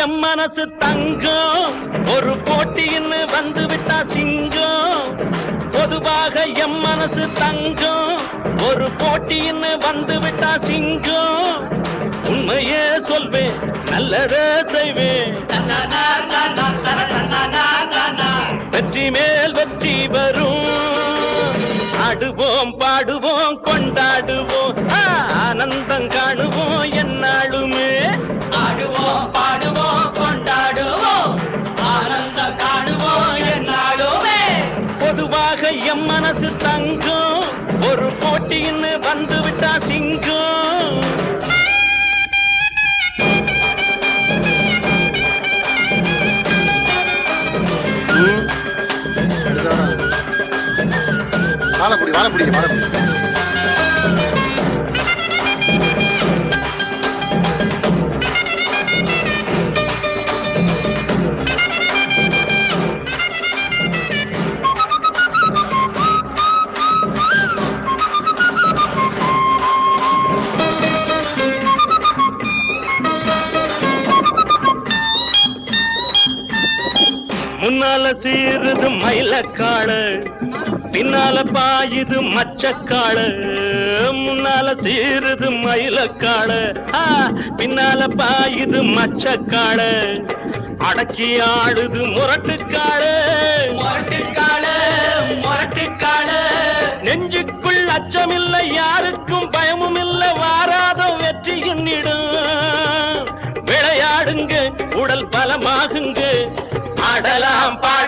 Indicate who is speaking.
Speaker 1: M மனசு தங்கம் ஒரு போட்டின்னு வந்து விட்டா சிங்கம். பொதுவாக எம் மனசு தங்கம் ஒரு போட்டின்னு வந்து விட்டா சிங்கம். உண்மையே சொல்வேன் நல்லதே செய்வேன். வெற்றி மேல் வெற்றி வரும். ஆடுவோம் பாடுவோம் கொண்டாடுவோம் ஆனந்தம் காணுவோம் என்னாலுமே. ஆடுவோம் பாடுவோம் கொண்டாடுவோம் ஆனந்தம் காணுவோம் என்னாலுமே. பொதுவாக எம் மனசு தங்கம் ஒரு போட்டின்னு வந்து விட்டா சிங்கம்.
Speaker 2: வாழப்படி வாழப்படி வாழப்படி.
Speaker 1: முன்னால சீருது மயிலக்காடு பின்னால பாயுது மச்சக்காடு. முன்னால சீருது மயிலக்காடு பின்னால பாயுது மச்சக்காடு. அடக்கி ஆடுது முரட்டுக்காடு முரட்டுக்காடு முரட்டுக்காடு. நெஞ்சுக்குள் அச்சமில்லை யாருக்கும் பயமும் இல்லை வாராத வெற்றி எண்ணிடும். விளையாடுங்க உடல் பலமாகுங்க ஆடலாம் பாட